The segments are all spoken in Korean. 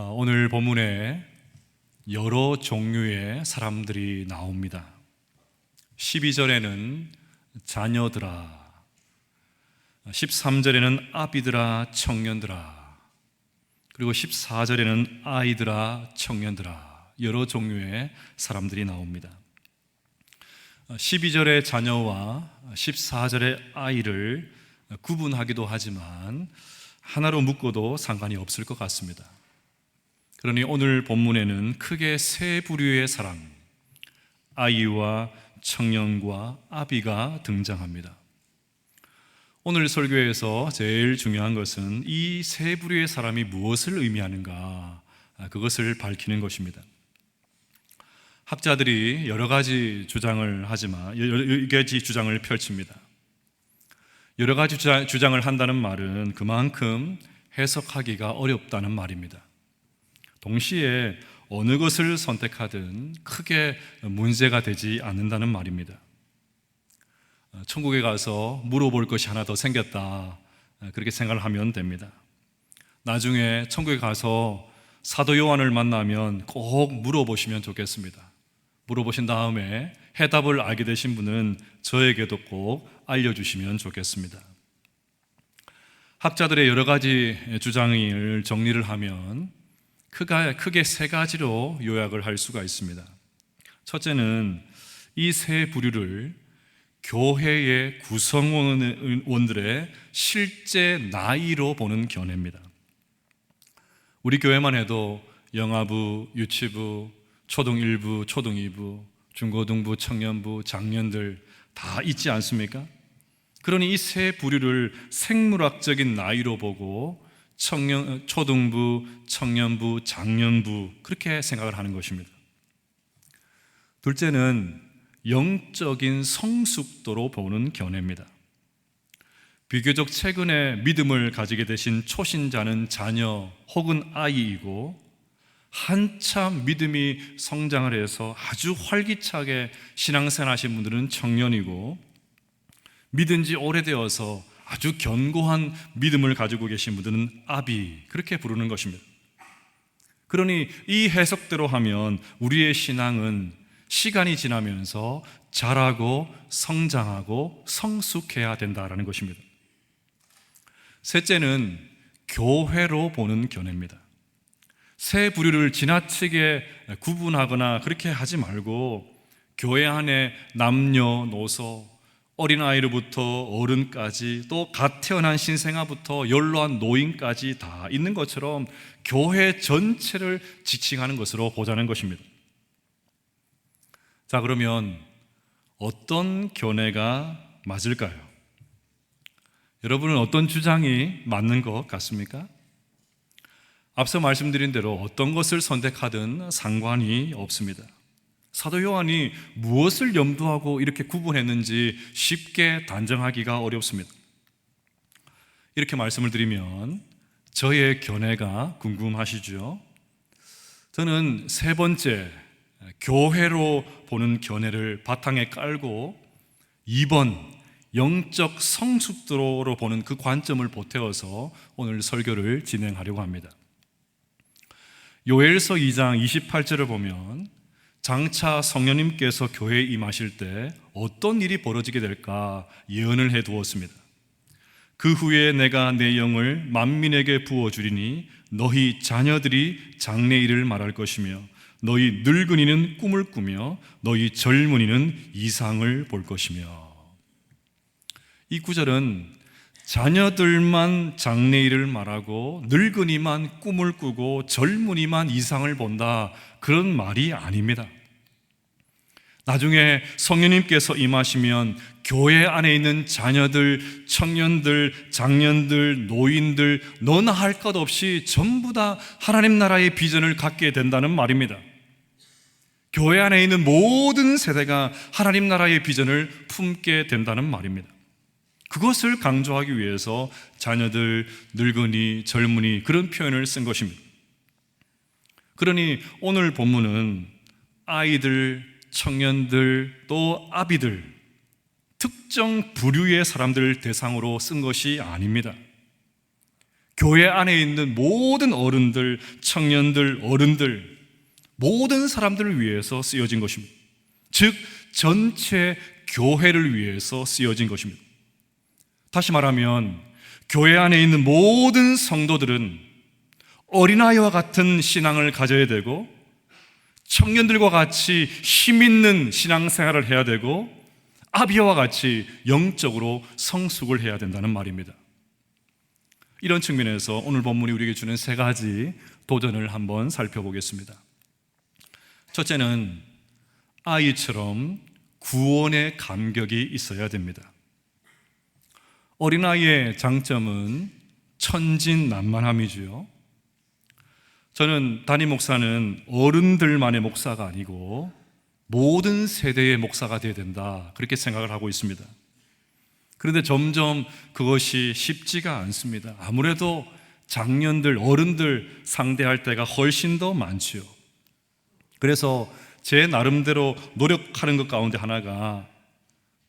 오늘 본문에 여러 종류의 사람들이 나옵니다. 12절에는 자녀들아, 13절에는 아비들아, 청년들아, 그리고 14절에는 아이들아, 청년들아, 여러 종류의 사람들이 나옵니다. 12절의 자녀와 14절의 아이를 구분하기도 하지만 하나로 묶어도 상관이 없을 것 같습니다. 그러니 오늘 본문에는 크게 세 부류의 사람, 아이와 청년과 아비가 등장합니다. 오늘 설교에서 제일 중요한 것은 이 세 부류의 사람이 무엇을 의미하는가, 그것을 밝히는 것입니다. 학자들이 여러 가지 주장을 하지만 여러 가지 주장을 펼칩니다. 여러 가지 주장을 한다는 말은 그만큼 해석하기가 어렵다는 말입니다. 동시에 어느 것을 선택하든 크게 문제가 되지 않는다는 말입니다. 천국에 가서 물어볼 것이 하나 더 생겼다, 그렇게 생각을 하면 됩니다. 나중에 천국에 가서 사도 요한을 만나면 꼭 물어보시면 좋겠습니다. 물어보신 다음에 해답을 알게 되신 분은 저에게도 꼭 알려주시면 좋겠습니다. 학자들의 여러 가지 주장을 정리를 하면 크게 세 가지로 요약을 할 수가 있습니다. 첫째는 이 세 부류를 교회의 구성원들의 실제 나이로 보는 견해입니다. 우리 교회만 해도 영아부, 유치부, 초등 1부, 초등 2부, 중고등부, 청년부, 장년들 다 있지 않습니까? 그러니 이 세 부류를 생물학적인 나이로 보고 초등부, 청년부, 장년부, 그렇게 생각을 하는 것입니다. 둘째는 영적인 성숙도로 보는 견해입니다. 비교적 최근에 믿음을 가지게 되신 초신자는 자녀 혹은 아이이고, 한참 믿음이 성장을 해서 아주 활기차게 신앙생활 하신 분들은 청년이고, 믿은 지 오래되어서 아주 견고한 믿음을 가지고 계신 분들은 아비, 그렇게 부르는 것입니다. 그러니 이 해석대로 하면 우리의 신앙은 시간이 지나면서 자라고 성장하고 성숙해야 된다는 것입니다. 셋째는 교회로 보는 견해입니다. 세 부류를 지나치게 구분하거나 그렇게 하지 말고 교회 안에 남녀노소, 어린아이로부터 어른까지, 또 갓 태어난 신생아부터 연로한 노인까지 다 있는 것처럼 교회 전체를 지칭하는 것으로 보자는 것입니다. 자, 그러면 어떤 견해가 맞을까요? 여러분은 어떤 주장이 맞는 것 같습니까? 앞서 말씀드린 대로 어떤 것을 선택하든 상관이 없습니다. 사도 요한이 무엇을 염두하고 이렇게 구분했는지 쉽게 단정하기가 어렵습니다. 이렇게 말씀을 드리면 저의 견해가 궁금하시죠? 저는 세 번째, 교회로 보는 견해를 바탕에 깔고 2번, 영적 성숙도로 보는 그 관점을 보태어서 오늘 설교를 진행하려고 합니다. 요엘서 2장 28절을 보면 장차 성령님께서 교회에 임하실 때 어떤 일이 벌어지게 될까 예언을 해두었습니다. 그 후에 내가 내 영을 만민에게 부어주리니 너희 자녀들이 장래일을 말할 것이며 너희 늙은이는 꿈을 꾸며 너희 젊은이는 이상을 볼 것이며. 이 구절은 자녀들만 장래일을 말하고 늙은이만 꿈을 꾸고 젊은이만 이상을 본다, 그런 말이 아닙니다. 나중에 성령님께서 임하시면 교회 안에 있는 자녀들, 청년들, 장년들, 노인들 너나 할 것 없이 전부 다 하나님 나라의 비전을 갖게 된다는 말입니다. 교회 안에 있는 모든 세대가 하나님 나라의 비전을 품게 된다는 말입니다. 그것을 강조하기 위해서 자녀들, 늙은이, 젊은이, 그런 표현을 쓴 것입니다. 그러니 오늘 본문은 아이들, 청년들, 또 아비들, 특정 부류의 사람들을 대상으로 쓴 것이 아닙니다. 교회 안에 있는 모든 어른들, 청년들, 어른들, 모든 사람들을 위해서 쓰여진 것입니다. 즉 전체 교회를 위해서 쓰여진 것입니다. 다시 말하면 교회 안에 있는 모든 성도들은 어린아이와 같은 신앙을 가져야 되고, 청년들과 같이 힘있는 신앙생활을 해야 되고, 아비와 같이 영적으로 성숙을 해야 된다는 말입니다. 이런 측면에서 오늘 본문이 우리에게 주는 세 가지 도전을 한번 살펴보겠습니다. 첫째는 아이처럼 구원의 감격이 있어야 됩니다. 어린아이의 장점은 천진난만함이지요. 저는 담임 목사는 어른들만의 목사가 아니고 모든 세대의 목사가 되어야 된다, 그렇게 생각을 하고 있습니다. 그런데 점점 그것이 쉽지가 않습니다. 아무래도 장년들, 어른들 상대할 때가 훨씬 더 많지요. 그래서 제 나름대로 노력하는 것 가운데 하나가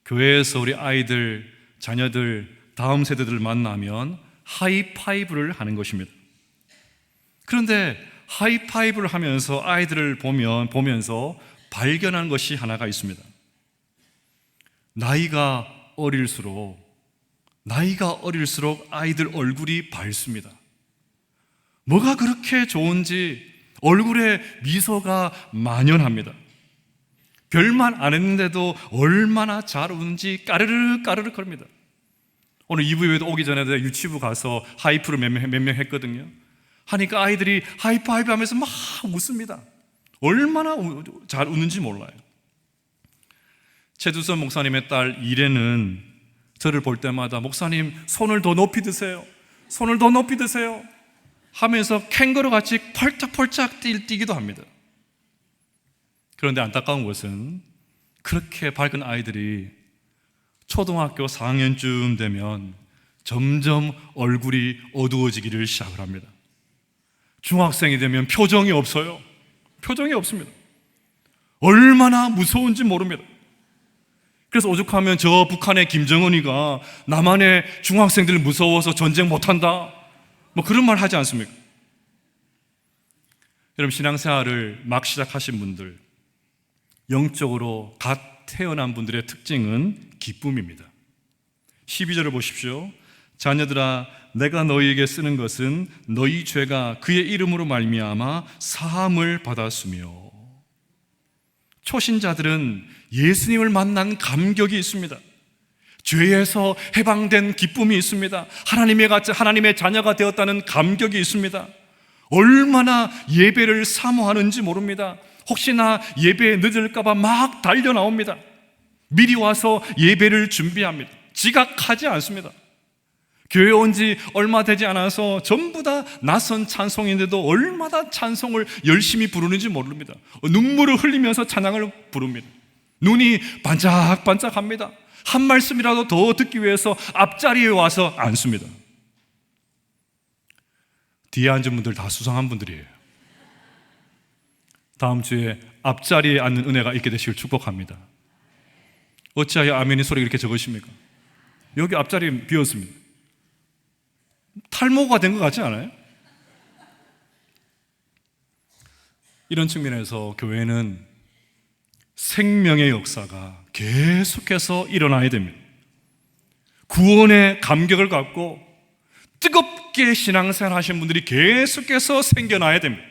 교회에서 우리 아이들, 자녀들, 다음 세대들을 만나면 하이파이브를 하는 것입니다. 그런데 하이파이브를 하면서 아이들을 보면서 발견한 것이 하나가 있습니다. 나이가 어릴수록 아이들 얼굴이 밝습니다. 뭐가 그렇게 좋은지 얼굴에 미소가 만연합니다. 별말 안 했는데도 얼마나 잘 웃는지 까르르 까르르 거립니다. 오늘 2부에도 오기 전에 유치부 가서 하이프를 몇 명 했거든요. 하니까 아이들이 하이파이브 하면서 막 웃습니다. 얼마나 잘 웃는지 몰라요. 최두선 목사님의 딸 이래는 저를 볼 때마다 목사님 손을 더 높이 드세요, 손을 더 높이 드세요 하면서 캥거루 같이 펄짝펄짝 뛰기도 합니다. 그런데 안타까운 것은 그렇게 밝은 아이들이 초등학교 4학년쯤 되면 점점 얼굴이 어두워지기를 시작을 합니다. 중학생이 되면 표정이 없어요. 표정이 없습니다. 얼마나 무서운지 모릅니다. 그래서 오죽하면 저 북한의 김정은이가 남한의 중학생들 무서워서 전쟁 못한다, 뭐 그런 말 하지 않습니까? 여러분, 신앙생활을 막 시작하신 분들, 영적으로 갓 태어난 분들의 특징은 기쁨입니다. 12절을 보십시오. 자녀들아, 내가 너희에게 쓰는 것은 너희 죄가 그의 이름으로 말미암아 사함을 받았으며. 초신자들은 예수님을 만난 감격이 있습니다. 죄에서 해방된 기쁨이 있습니다. 하나님의 자녀가 되었다는 감격이 있습니다. 얼마나 예배를 사모하는지 모릅니다. 혹시나 예배에 늦을까봐 막 달려 나옵니다. 미리 와서 예배를 준비합니다. 지각하지 않습니다. 교회 온 지 얼마 되지 않아서 전부 다 낯선 찬송인데도 얼마나 찬송을 열심히 부르는지 모릅니다. 눈물을 흘리면서 찬양을 부릅니다. 눈이 반짝반짝합니다. 한 말씀이라도 더 듣기 위해서 앞자리에 와서 앉습니다. 뒤에 앉은 분들 다 수상한 분들이에요. 다음 주에 앞자리에 앉는 은혜가 있게 되시길 축복합니다. 어찌하여 아멘이 소리가 이렇게 적으십니까? 여기 앞자리 비었습니다. 탈모가 된 것 같지 않아요? 이런 측면에서 교회는 생명의 역사가 계속해서 일어나야 됩니다. 구원의 감격을 갖고 뜨겁게 신앙생활 하신 분들이 계속해서 생겨나야 됩니다.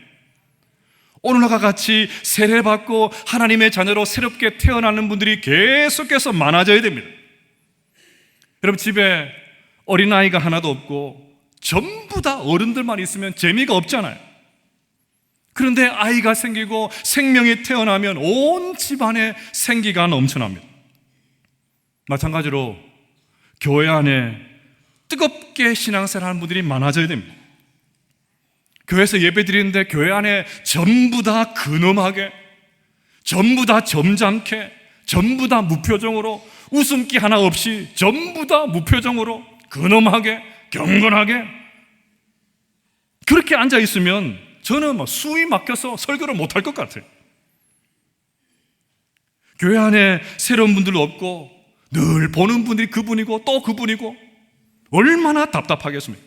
오늘과 같이 세례받고 하나님의 자녀로 새롭게 태어나는 분들이 계속해서 많아져야 됩니다. 여러분, 집에 어린아이가 하나도 없고 전부 다 어른들만 있으면 재미가 없잖아요. 그런데 아이가 생기고 생명이 태어나면 온 집안에 생기가 넘쳐납니다. 마찬가지로 교회 안에 뜨겁게 신앙생활 하는 분들이 많아져야 됩니다. 교회에서 예배 드리는데 교회 안에 전부 다 근엄하게, 전부 다 점잖게, 전부 다 무표정으로, 웃음기 하나 없이 전부 다 무표정으로 근엄하게, 경건하게 그렇게 앉아있으면 저는 막 숨이 막혀서 설교를 못할 것 같아요. 교회 안에 새로운 분들 없고 늘 보는 분들이 그분이고 또 그분이고 얼마나 답답하겠습니까?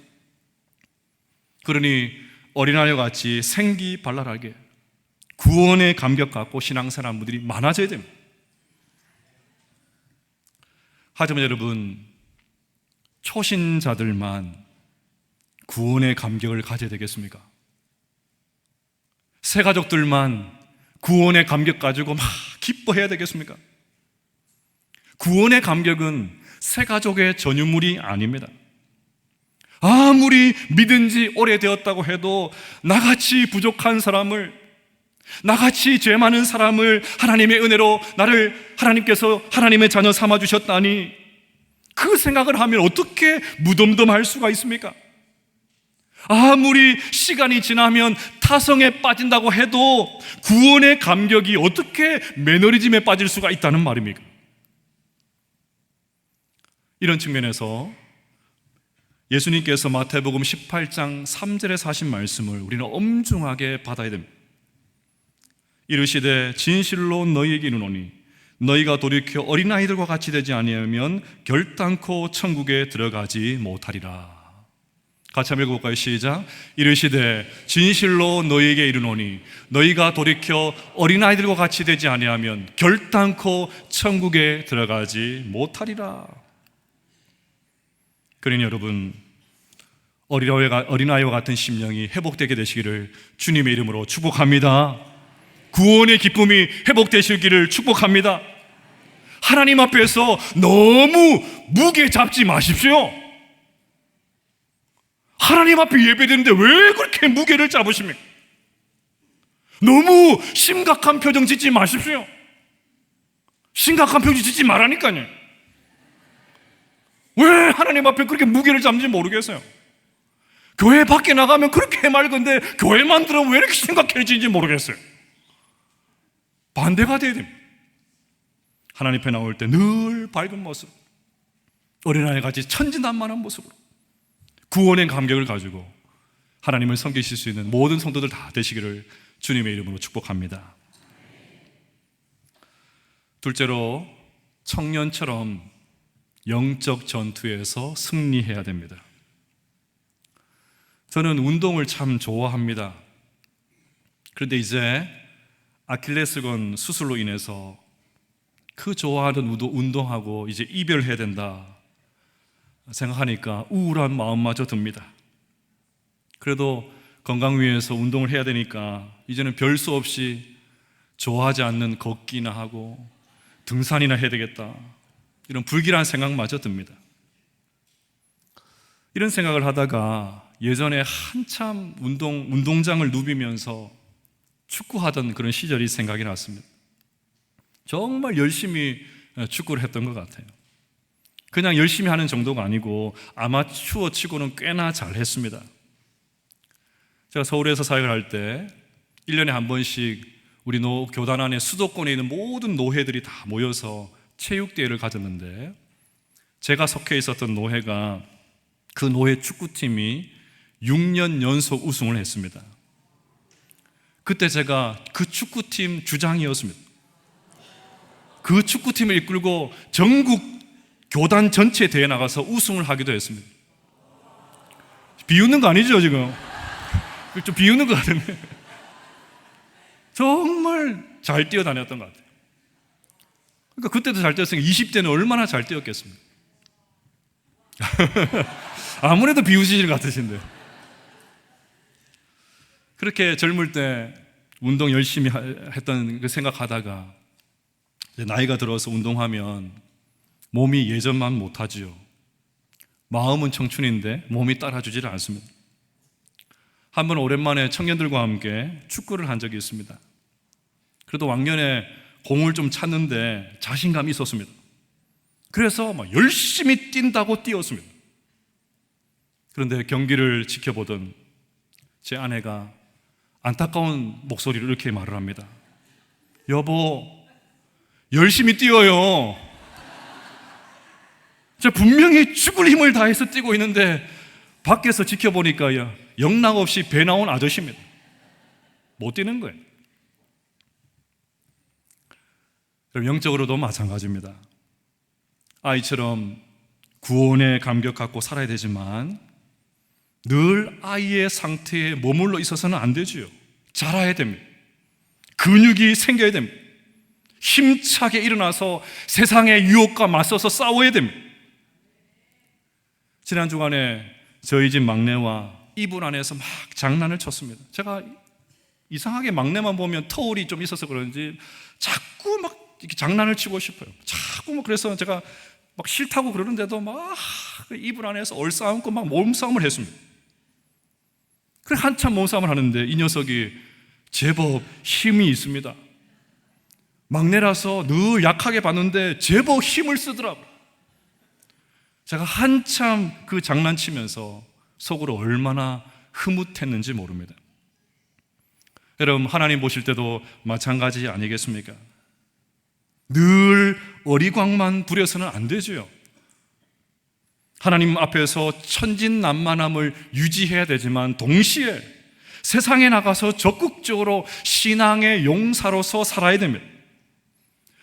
그러니 어린아이와 같이 생기발랄하게 구원의 감격 갖고 신앙생활분들이 많아져야 됩니다. 하지만 여러분, 초신자들만 구원의 감격을 가져야 되겠습니까? 새 가족들만 구원의 감격 가지고 막 기뻐해야 되겠습니까? 구원의 감격은 새 가족의 전유물이 아닙니다. 아무리 믿은 지 오래되었다고 해도 나같이 부족한 사람을, 나같이 죄 많은 사람을 하나님의 은혜로 나를 하나님께서 하나님의 자녀 삼아주셨다니, 그 생각을 하면 어떻게 무덤덤할 수가 있습니까? 아무리 시간이 지나면 타성에 빠진다고 해도 구원의 감격이 어떻게 매너리즘에 빠질 수가 있다는 말입니까? 이런 측면에서 예수님께서 마태복음 18장 3절에서 하신 말씀을 우리는 엄중하게 받아야 됩니다. 이르시되 진실로 너희에게 이르노니 너희가 돌이켜 어린아이들과 같이 되지 아니하면 결단코 천국에 들어가지 못하리라. 같이 한번 읽어볼까요? 시작. 이르시되 진실로 너희에게 이르노니 너희가 돌이켜 어린아이들과 같이 되지 아니하면 결단코 천국에 들어가지 못하리라. 그러니 여러분, 어린아이와 같은 심령이 회복되게 되시기를 주님의 이름으로 축복합니다. 구원의 기쁨이 회복되시기를 축복합니다. 하나님 앞에서 너무 무게 잡지 마십시오. 하나님 앞에 예배드리는데 왜 그렇게 무게를 잡으십니까? 너무 심각한 표정 짓지 마십시오. 심각한 표정 짓지 말라니까요. 왜 하나님 앞에 그렇게 무게를 잡는지 모르겠어요. 교회 밖에 나가면 그렇게 맑은데 교회만 들어오면 왜 이렇게 심각해지는지 모르겠어요. 반대가 돼야 됩니다. 하나님 앞에 나올 때 늘 밝은 모습, 어린아이같이 천진난만한 모습으로 구원의 감격을 가지고 하나님을 섬기실 수 있는 모든 성도들 다 되시기를 주님의 이름으로 축복합니다. 둘째로, 청년처럼 영적 전투에서 승리해야 됩니다. 저는 운동을 참 좋아합니다. 그런데 이제 아킬레스건 수술로 인해서 그 좋아하는 운동하고 이제 이별해야 된다 생각하니까 우울한 마음마저 듭니다. 그래도 건강 위해서 운동을 해야 되니까 이제는 별 수 없이 좋아하지 않는 걷기나 하고 등산이나 해야 되겠다, 이런 불길한 생각마저 듭니다. 이런 생각을 하다가 예전에 한참 운동장을 누비면서 축구하던 그런 시절이 생각이 났습니다. 정말 열심히 축구를 했던 것 같아요. 그냥 열심히 하는 정도가 아니고 아마추어 치고는 꽤나 잘했습니다. 제가 서울에서 사역을 할 때 1년에 한 번씩 우리 교단 안에 수도권에 있는 모든 노회들이 다 모여서 체육대회를 가졌는데, 제가 속해 있었던 노회가, 그 노회 축구팀이 6년 연속 우승을 했습니다. 그때 제가 그 축구팀 주장이었습니다. 그 축구팀을 이끌고 전국 교단 전체 대회에 나가서 우승을 하기도 했습니다. 비웃는 거 아니죠 지금? 좀 비웃는 것 같은데 정말 잘 뛰어다녔던 것 같아요. 그러니까 그때도 잘 뛰었으니까 20대는 얼마나 잘 뛰었겠습니까? 아무래도 비웃으실 것 같으신데, 그렇게 젊을 때 운동 열심히 했던 그 생각하다가 이제 나이가 들어서 운동하면 몸이 예전만 못하지요. 마음은 청춘인데 몸이 따라주지를 않습니다. 한번 오랜만에 청년들과 함께 축구를 한 적이 있습니다. 그래도 왕년에 공을 좀 찼는데 자신감이 있었습니다. 그래서 막 열심히 뛴다고 뛰었습니다. 그런데 경기를 지켜보던 제 아내가 안타까운 목소리로 이렇게 말을 합니다. 여보, 열심히 뛰어요. 제가 분명히 죽을 힘을 다해서 뛰고 있는데 밖에서 지켜보니까 영락 없이 배 나온 아저씨입니다. 못 뛰는 거예요. 그럼 영적으로도 마찬가지입니다. 아이처럼 구원의 감격 갖고 살아야 되지만 늘 아이의 상태에 머물러 있어서는 안 되지요. 자라야 됩니다. 근육이 생겨야 됩니다. 힘차게 일어나서 세상의 유혹과 맞서서 싸워야 됩니다. 지난 주간에 저희 집 막내와 이불 안에서 막 장난을 쳤습니다. 제가 이상하게 막내만 보면 터울이 좀 있어서 그런지 자꾸 막 이렇게 장난을 치고 싶어요. 자꾸 뭐 그래서 제가 막 싫다고 그러는데도 막 이불 안에서 얼싸안고 막 몸싸움을 했습니다. 그래 한참 몸싸움을 하는데 이 녀석이 제법 힘이 있습니다. 막내라서 늘 약하게 봤는데 제법 힘을 쓰더라고요. 제가 한참 그 장난치면서 속으로 얼마나 흐뭇했는지 모릅니다. 여러분, 하나님 보실 때도 마찬가지 아니겠습니까? 늘 어리광만 부려서는 안 되죠. 하나님 앞에서 천진난만함을 유지해야 되지만 동시에 세상에 나가서 적극적으로 신앙의 용사로서 살아야 됩니다.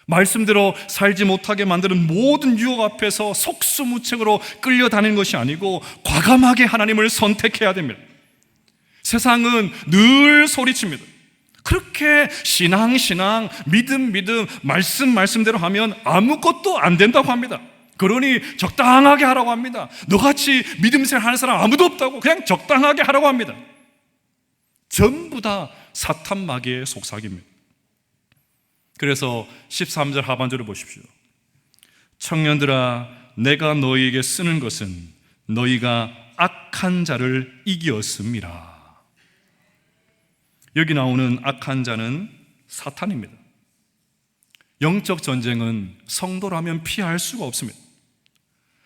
말씀대로 살지 못하게 만드는 모든 유혹 앞에서 속수무책으로 끌려다니는 것이 아니고 과감하게 하나님을 선택해야 됩니다. 세상은 늘 소리칩니다. 그렇게 신앙, 믿음, 말씀대로 하면 아무것도 안 된다고 합니다. 그러니 적당하게 하라고 합니다. 너같이 믿음 생활하는 사람 아무도 없다고 그냥 적당하게 하라고 합니다. 전부 다 사탄 마귀의 속삭입니다. 그래서 13절 하반절을 보십시오. 청년들아, 내가 너희에게 쓰는 것은 너희가 악한 자를 이기었음이라. 여기 나오는 악한 자는 사탄입니다. 영적 전쟁은 성도라면 피할 수가 없습니다.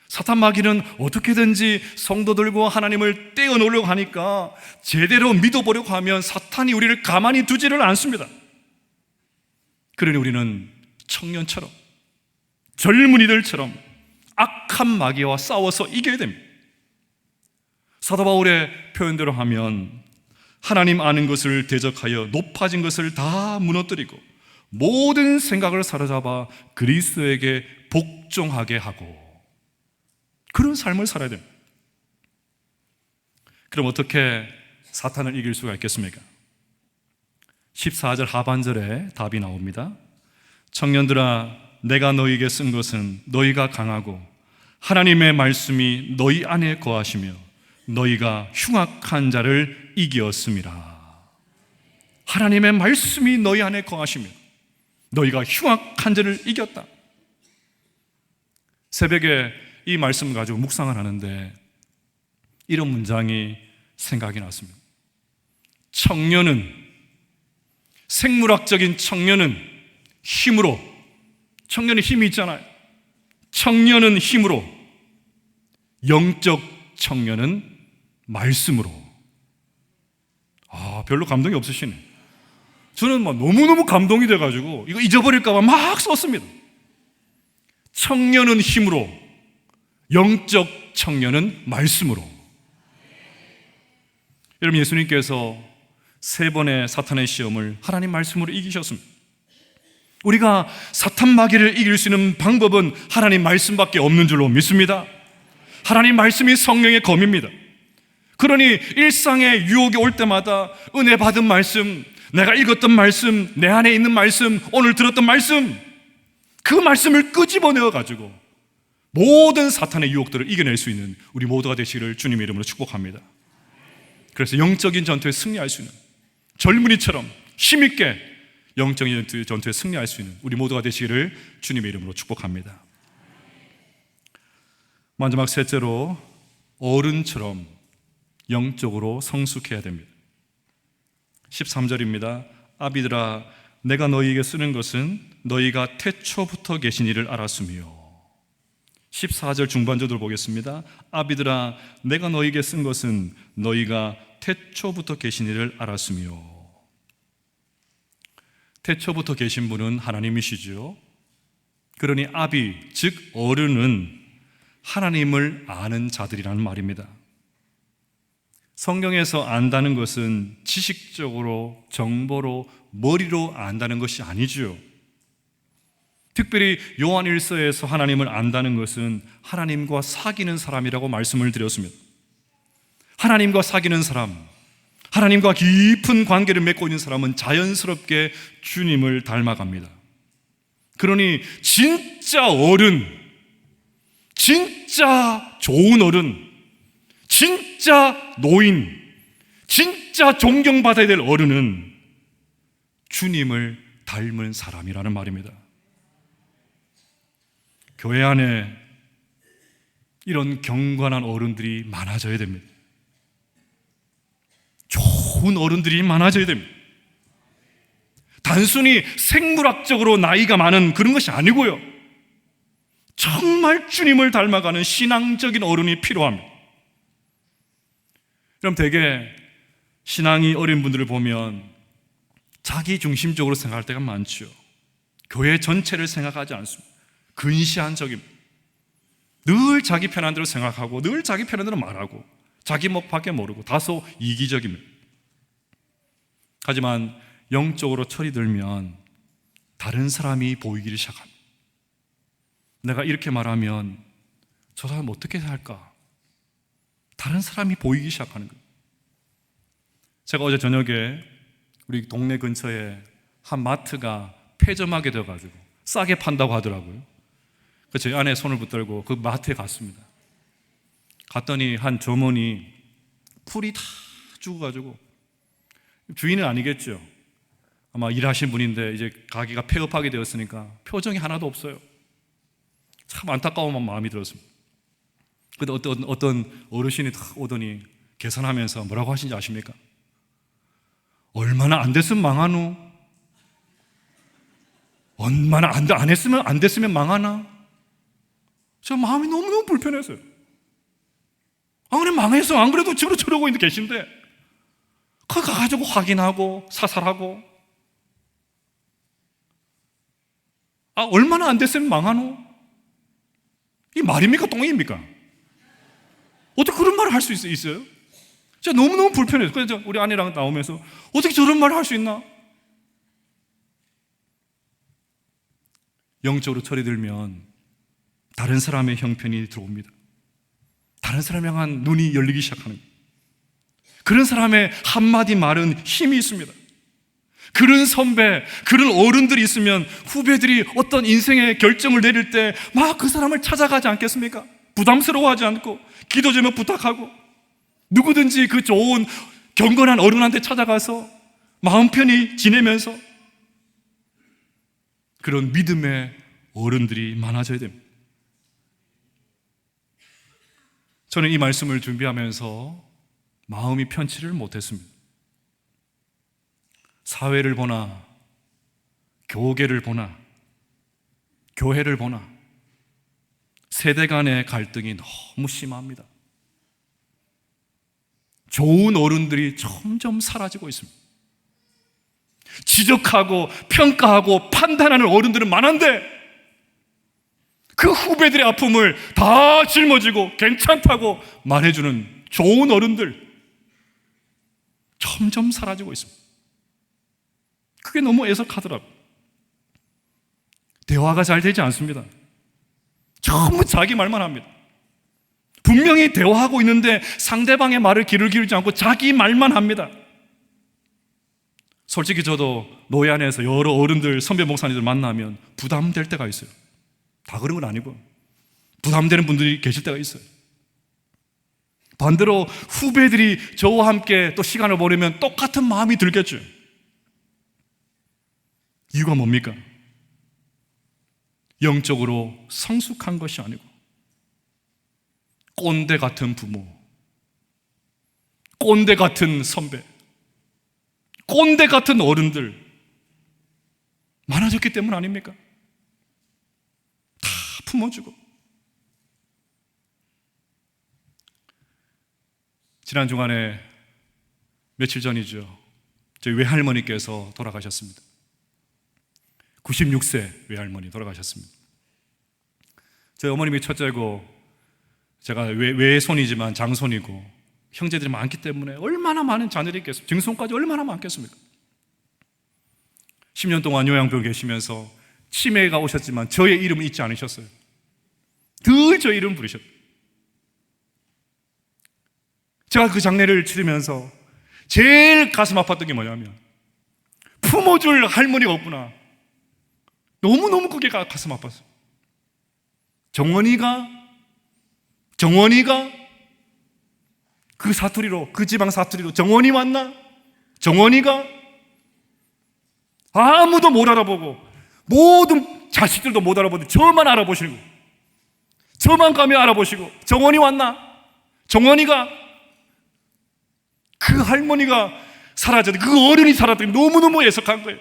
사탄 마귀는 어떻게든지 성도들과 하나님을 떼어놓으려고 하니까 제대로 믿어보려고 하면 사탄이 우리를 가만히 두지를 않습니다. 그러니 우리는 청년처럼, 젊은이들처럼 악한 마귀와 싸워서 이겨야 됩니다. 사도 바울의 표현대로 하면 하나님 아는 것을 대적하여 높아진 것을 다 무너뜨리고 모든 생각을 사로잡아 그리스도에게 복종하게 하고, 그런 삶을 살아야 됩니다. 그럼 어떻게 사탄을 이길 수가 있겠습니까? 14절 하반절에 답이 나옵니다. 청년들아, 내가 너희에게 쓴 것은 너희가 강하고 하나님의 말씀이 너희 안에 거하시며 너희가 흉악한 자를 이기었음이라. 하나님의 말씀이 너희 안에 거하시며 너희가 흉악한 자를 이겼다. 새벽에 이 말씀을 가지고 묵상을 하는데 이런 문장이 생각이 났습니다. 청년은, 생물학적인 청년은 힘으로, 청년의 힘이 있잖아요. 청년은 힘으로, 영적 청년은 말씀으로. 별로 감동이 없으시네. 저는 막 너무너무 감동이 돼가지고 이거 잊어버릴까봐 막 썼습니다. 청년은 힘으로, 영적 청년은 말씀으로. 여러분, 예수님께서 3번의 사탄의 시험을 하나님 말씀으로 이기셨습니다. 우리가 사탄 마귀를 이길 수 있는 방법은 하나님 말씀밖에 없는 줄로 믿습니다. 하나님 말씀이 성령의 검입니다. 그러니 일상의 유혹이 올 때마다 은혜 받은 말씀, 내가 읽었던 말씀, 내 안에 있는 말씀, 오늘 들었던 말씀, 그 말씀을 끄집어내어 가지고 모든 사탄의 유혹들을 이겨낼 수 있는 우리 모두가 되시기를 주님의 이름으로 축복합니다. 그래서 영적인 전투에 승리할 수 있는, 젊은이처럼 힘있게 영적인 전투에 승리할 수 있는 우리 모두가 되시기를 주님의 이름으로 축복합니다. 마지막 셋째로, 어른처럼 영적으로 성숙해야 됩니다. 13절입니다. 아비들아, 내가 너희에게 쓰는 것은 너희가 태초부터 계신 이를 알았으며. 14절 중반절도 보겠습니다. 아비들아, 내가 너희에게 쓴 것은 너희가 태초부터 계신 이를 알았으며. 태초부터 계신 분은 하나님이시죠. 그러니 아비, 즉 어른은 하나님을 아는 자들이라는 말입니다. 성경에서 안다는 것은 지식적으로, 정보로, 머리로 안다는 것이 아니죠. 특별히 요한 1서에서 하나님을 안다는 것은 하나님과 사귀는 사람이라고 말씀을 드렸습니다. 하나님과 사귀는 사람, 하나님과 깊은 관계를 맺고 있는 사람은 자연스럽게 주님을 닮아갑니다. 그러니 진짜 어른, 진짜 좋은 어른, 진짜 노인, 진짜 존경받아야 될 어른은 주님을 닮은 사람이라는 말입니다. 교회 안에 이런 경건한 어른들이 많아져야 됩니다. 좋은 어른들이 많아져야 됩니다. 단순히 생물학적으로 나이가 많은 그런 것이 아니고요, 정말 주님을 닮아가는 신앙적인 어른이 필요합니다. 그럼 대개 신앙이 어린 분들을 보면 자기 중심적으로 생각할 때가 많죠. 교회 전체를 생각하지 않습니다. 근시안적입니다. 늘 자기 편한 대로 생각하고 늘 자기 편한 대로 말하고 자기 몫밖에 모르고 다소 이기적입니다. 하지만 영적으로 철이 들면 다른 사람이 보이기 시작합니다. 내가 이렇게 말하면 저 사람 어떻게 살까? 다른 사람이 보이기 시작하는 거예요. 제가 어제 저녁에 우리 동네 근처에 한 마트가 폐점하게 되어가지고 싸게 판다고 하더라고요. 그래서 저희 아내 손을 붙들고 그 마트에 갔습니다. 갔더니 한 점원이 풀이 다 죽어가지고, 주인은 아니겠죠. 아마 일하신 분인데 이제 가게가 폐업하게 되었으니까 표정이 하나도 없어요. 참 안타까운 마음이 들었습니다. 근데 어떤 어르신이 딱 오더니 계산하면서 뭐라고 하신지 아십니까? 얼마나 안 됐으면 망하노? 얼마나 안 됐으면 망하나? 저 마음이 너무너무 불편했어요. 그래 망했어. 안 그래도 저러고 있는데 계신데 거기 가가지고 확인하고 사살하고, 얼마나 안 됐으면 망하노? 이 말입니까? 똥입니까? 어떻게 그런 말을 할 수 있어요? 제가 너무너무 불편해요. 그래서 우리 아내랑 나오면서 어떻게 저런 말을 할 수 있나? 영적으로 철이 들면 다른 사람의 형편이 들어옵니다. 다른 사람을 향한 눈이 열리기 시작하는 거예요. 그런 사람의 한마디 말은 힘이 있습니다. 그런 선배, 그런 어른들이 있으면 후배들이 어떤 인생의 결정을 내릴 때 막 그 사람을 찾아가지 않겠습니까? 부담스러워하지 않고 기도 제목 부탁하고 누구든지 그 좋은 경건한 어른한테 찾아가서 마음 편히 지내면서 그런 믿음의 어른들이 많아져야 됩니다. 저는 이 말씀을 준비하면서 마음이 편치를 못했습니다. 사회를 보나 교계를 보나 교회를 보나 세대 간의 갈등이 너무 심합니다. 좋은 어른들이 점점 사라지고 있습니다. 지적하고 평가하고 판단하는 어른들은 많은데 그 후배들의 아픔을 다 짊어지고 괜찮다고 말해주는 좋은 어른들 점점 사라지고 있습니다. 그게 너무 애석하더라고요. 대화가 잘 되지 않습니다. 전부 자기 말만 합니다. 분명히 대화하고 있는데 상대방의 말을 귀를 기울이지 않고 자기 말만 합니다. 솔직히 저도 노예 안에서 여러 어른들, 선배 목사님들 만나면 부담될 때가 있어요. 다 그런 건 아니고 부담되는 분들이 계실 때가 있어요. 반대로 후배들이 저와 함께 또 시간을 보내면 똑같은 마음이 들겠죠. 이유가 뭡니까? 영적으로 성숙한 것이 아니고 꼰대 같은 부모, 꼰대 같은 선배, 꼰대 같은 어른들 많아졌기 때문 아닙니까? 다 품어주고. 지난 주간에 며칠 전이죠, 저희 외할머니께서 돌아가셨습니다. 96세 외할머니 돌아가셨습니다. 저희 어머님이 첫째고 제가 외손이지만 장손이고 형제들이 많기 때문에 얼마나 많은 자녀들이 있겠습니까? 증손까지 얼마나 많겠습니까? 10년 동안 요양병 계시면서 치매가 오셨지만 저의 이름을 잊지 않으셨어요. 늘 저의 이름 부르셨어요. 제가 그 장례를 치르면서 제일 가슴 아팠던 게 뭐냐면 품어줄 할머니가 없구나. 너무너무 그게 가슴 아팠어. 정원이가 그 사투리로, 그 지방 사투리로 정원이 왔나? 정원이가 아무도 못 알아보고 모든 자식들도 못 알아보는데 저만 알아보시고, 저만 가면 알아보시고, 정원이 왔나? 정원이가, 그 할머니가 사라졌는데 그 어른이 살았더니 너무너무 애석한 거예요.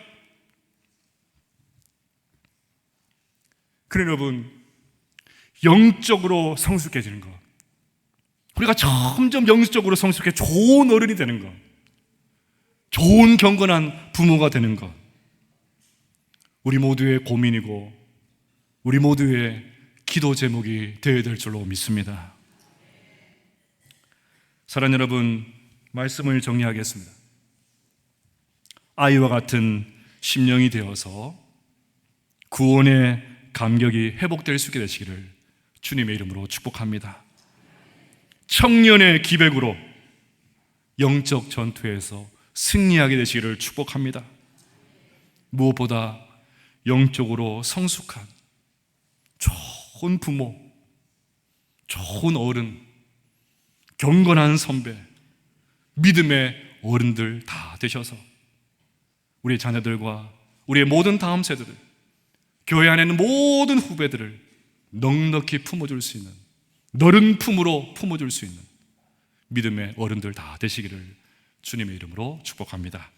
그래 여러분, 영적으로 성숙해지는 것, 우리가 점점 영적으로 성숙해 좋은 어른이 되는 것, 좋은 경건한 부모가 되는 것, 우리 모두의 고민이고 우리 모두의 기도 제목이 되어야 될 줄로 믿습니다. 사랑하는 여러분, 말씀을 정리하겠습니다. 아이와 같은 심령이 되어서 구원의 감격이 회복될 수 있게 되시기를 주님의 이름으로 축복합니다. 청년의 기백으로 영적 전투에서 승리하게 되시기를 축복합니다. 무엇보다 영적으로 성숙한 좋은 부모, 좋은 어른, 경건한 선배, 믿음의 어른들 다 되셔서 우리 자녀들과 우리의 모든 다음 세대들, 교회 안에 있는 모든 후배들을 넉넉히 품어줄 수 있는, 너른 품으로 품어줄 수 있는 믿음의 어른들 다 되시기를 주님의 이름으로 축복합니다.